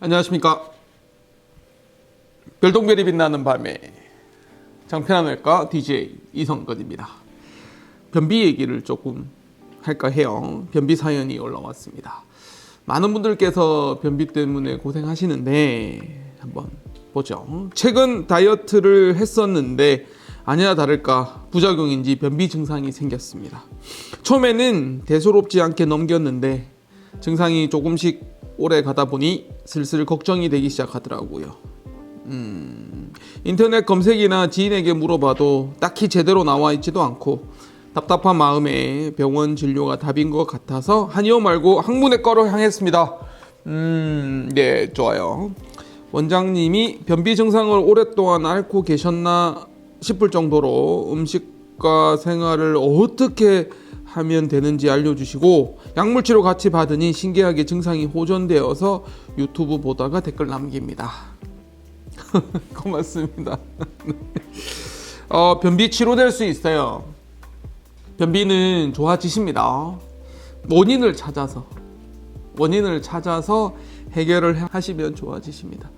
안녕하십니까. 별똥별이 빛나는 밤에 장편한외과 DJ 이성근입니다. 변비 얘기를 조금 할까 해요. 변비 사연이 올라왔습니다. 많은 분들께서 변비 때문에 고생하시는데 한번 보죠. 최근 다이어트를 했었는데 아니나 다를까 부작용인지 변비 증상이 생겼습니다. 처음에는 대수롭지 않게 넘겼는데 증상이 조금씩 오래 가다 보니 슬슬 걱정이 되기 시작하더라고요. 인터넷 검색이나 지인에게 물어봐도 딱히 제대로 나와 있지도 않고 답답한 마음에 병원 진료가 답인 것 같아서 한의원 말고 항문외과로 향했습니다. 네, 좋아요. 원장님이 변비 증상을 오랫동안 앓고 계셨나 싶을 정도로 음식과 생활을 어떻게 하면 되는지 알려주시고 약물치료 같이 받으니 신기하게 증상이 호전되어서 유튜브 보다가 댓글 남깁니다. 고맙습니다. 변비 치료될 수 있어요. 변비는 좋아지십니다. 원인을 찾아서 해결을 하시면 좋아지십니다.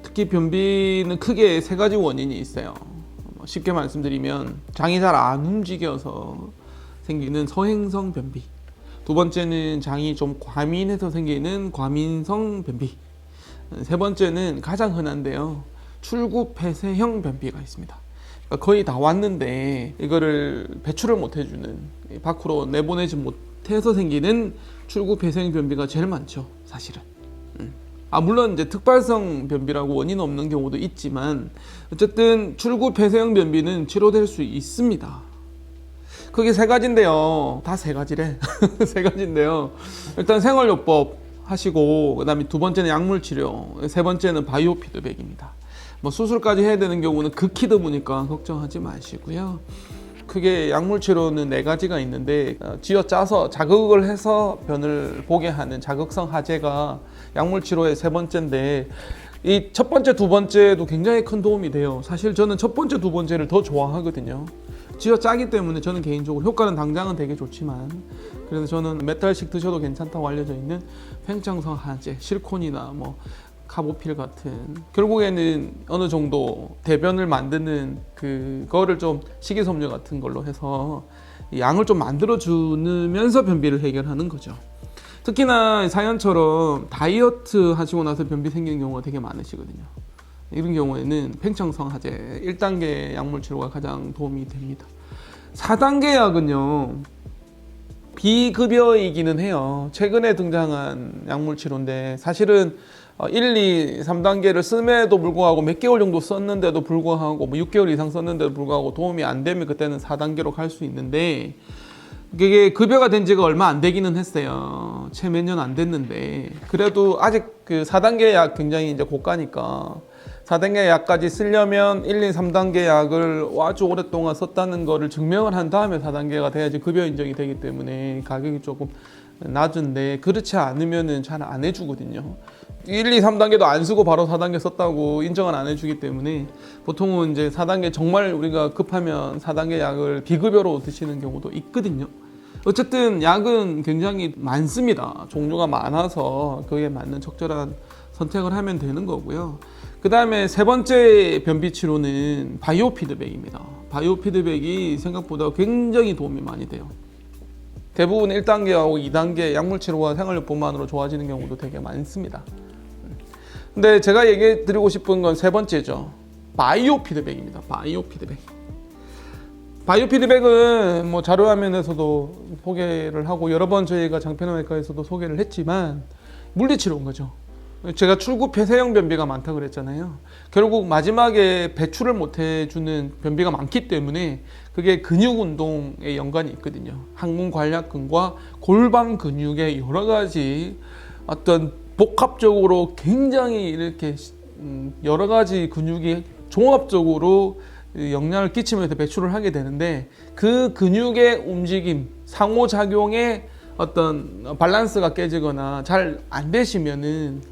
특히 변비는 크게 세 가지 원인이 있어요. 쉽게 말씀드리면 장이 잘 안 움직여서 생기는 서행성 변비, 두 번째는 장이 좀 과민해서 생기는 과민성 변비, 세 번째는 가장 흔한데요, 출구 폐쇄형 변비가 있습니다. 그러니까 거의 다 왔는데 이거를 배출을 못 해주는, 밖으로 내보내지 못해서 생기는 출구 폐쇄형 변비가 제일 많죠, 사실은. 물론 이제 특발성 변비라고 원인 없는 경우도 있지만 어쨌든 출구 폐쇄형 변비는 치료될 수 있습니다. 그게 세 가지인데요. 다 세 가지래. 세 가지인데요. 일단 생활요법 하시고, 그 다음에 두 번째는 약물치료, 세 번째는 바이오 피드백입니다. 수술까지 해야 되는 경우는 극히 드무니까 걱정하지 마시고요. 크게 약물치료는 네 가지가 있는데, 쥐어짜서 자극을 해서 변을 보게 하는 자극성 하제가 약물치료의 세 번째인데, 이 첫 번째, 두 번째도 굉장히 큰 도움이 돼요. 사실 저는 첫 번째, 두 번째를 더 좋아하거든요. 쥐어짜기 때문에 저는 개인적으로 효과는 당장은 되게 좋지만, 그래서 저는 몇 달씩 드셔도 괜찮다고 알려져 있는 팽창성 하제, 실콘이나 카보필 같은, 결국에는 어느 정도 대변을 만드는 그거를 좀 식이섬유 같은 걸로 해서 양을 좀 만들어 주면서 변비를 해결하는 거죠. 특히나 사연처럼 다이어트 하시고 나서 변비 생기는 경우가 되게 많으시거든요. 이런 경우에는 팽창성 하제 1단계 약물 치료가 가장 도움이 됩니다. 4단계 약은요, 비급여이기는 해요. 최근에 등장한 약물 치료인데, 사실은 1, 2, 3단계를 씀에도 불구하고 몇 개월 정도 썼는데도 불구하고 6개월 이상 썼는데도 불구하고 도움이 안 되면 그때는 4단계로 갈 수 있는데, 그게 급여가 된 지가 얼마 안 되기는 했어요. 채 몇 년 안 됐는데, 그래도 아직 4단계 약 굉장히 이제 고가니까 4단계 약까지 쓰려면 1, 2, 3단계 약을 아주 오랫동안 썼다는 거를 증명을 한 다음에 4단계가 돼야지 급여 인정이 되기 때문에 가격이 조금 낮은데, 그렇지 않으면은 잘 안 해주거든요. 1, 2, 3단계도 안 쓰고 바로 4단계 썼다고 인정을 안 해주기 때문에 보통은 이제 4단계 정말 우리가 급하면 4단계 약을 비급여로 드시는 경우도 있거든요. 어쨌든 약은 굉장히 많습니다. 종류가 많아서 그에 맞는 적절한 선택을 하면 되는 거고요. 그 다음에 세 번째 변비 치료는 바이오 피드백입니다. 바이오 피드백이 생각보다 굉장히 도움이 많이 돼요. 대부분 1단계하고 2단계 약물 치료와 생활요법만으로 좋아지는 경우도 되게 많습니다. 근데 제가 얘기해 드리고 싶은 건 세 번째죠. 바이오 피드백입니다. 바이오 피드백. 바이오 피드백은 자료화면에서도 소개를 하고 여러 번 저희가 장편외과에서도 소개를 했지만 물리치료인 거죠. 제가 출구 폐쇄형 변비가 많다고 그랬잖아요. 결국 마지막에 배출을 못 해주는 변비가 많기 때문에 그게 근육 운동에 연관이 있거든요. 항문 관략근과 골반 근육의 여러 가지 어떤 복합적으로 굉장히 이렇게 여러 가지 근육이 종합적으로 영향을 끼치면서 배출을 하게 되는데, 그 근육의 움직임, 상호작용의 어떤 밸런스가 깨지거나 잘 안 되시면은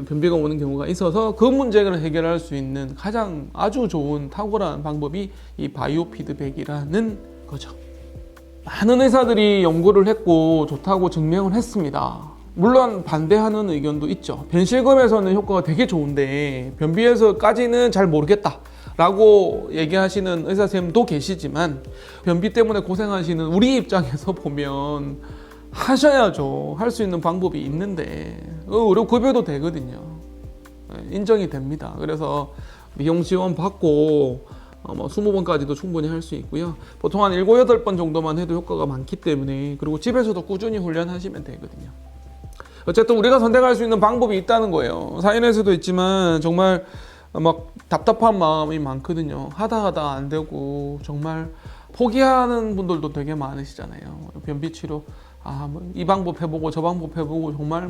변비가 오는 경우가 있어서, 그 문제를 해결할 수 있는 가장 아주 좋은 탁월한 방법이 이 바이오 피드백이라는 거죠. 많은 의사들이 연구를 했고 좋다고 증명을 했습니다. 물론 반대하는 의견도 있죠. 변실금에서는 효과가 되게 좋은데 변비에서까지는 잘 모르겠다 라고 얘기하시는 의사 선생님도 계시지만, 변비 때문에 고생하시는 우리 입장에서 보면 하셔야죠. 할 수 있는 방법이 있는데 의료급여도 되거든요. 인정이 됩니다. 그래서 미용 지원 받고 20번까지도 충분히 할 수 있고요. 보통 한 7, 8번 정도만 해도 효과가 많기 때문에, 그리고 집에서도 꾸준히 훈련하시면 되거든요. 어쨌든 우리가 선택할 수 있는 방법이 있다는 거예요. 사인에서도 있지만 정말 막 답답한 마음이 많거든요. 하다 안 되고 정말 포기하는 분들도 되게 많으시잖아요. 변비 치료 이 방법 해보고 저 방법 해보고 정말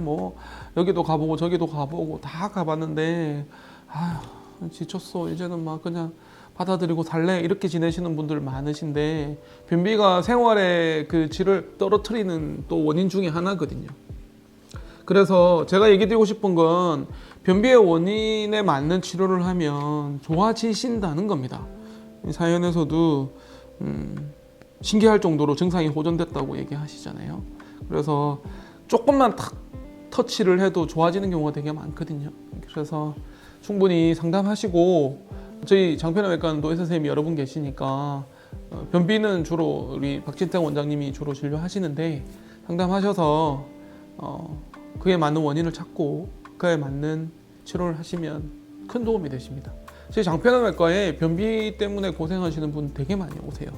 여기도 가보고 저기도 가보고 다 가봤는데 지쳤어, 이제는 막 그냥 받아들이고 살래, 이렇게 지내시는 분들 많으신데, 변비가 생활의 그 질을 떨어뜨리는 또 원인 중에 하나거든요. 그래서 제가 얘기 드리고 싶은 건, 변비의 원인에 맞는 치료를 하면 좋아지신다는 겁니다. 사연에서도 신기할 정도로 증상이 호전됐다고 얘기하시잖아요. 그래서 조금만 터치를 해도 좋아지는 경우가 되게 많거든요. 그래서 충분히 상담하시고, 저희 장편외과는 의사 선생님이 여러 분 계시니까 변비는 주로 우리 박진택 원장님이 주로 진료하시는데, 상담하셔서 그에 맞는 원인을 찾고 그에 맞는 치료를 하시면 큰 도움이 되십니다. 저희 장편외과에 변비 때문에 고생하시는 분 되게 많이 오세요.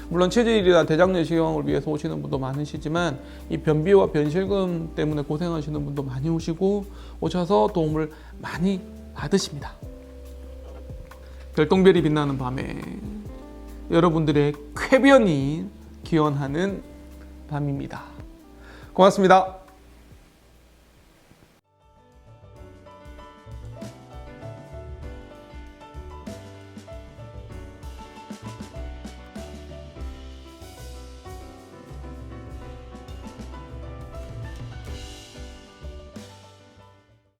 물론 체질이나 대장 내시경을 위해서 오시는 분도 많으시지만, 이 변비와 변실금 때문에 고생하시는 분도 많이 오셔서 도움을 많이 받으십니다. 별똥별이 빛나는 밤에 여러분들의 쾌변이 기원하는 밤입니다. 고맙습니다.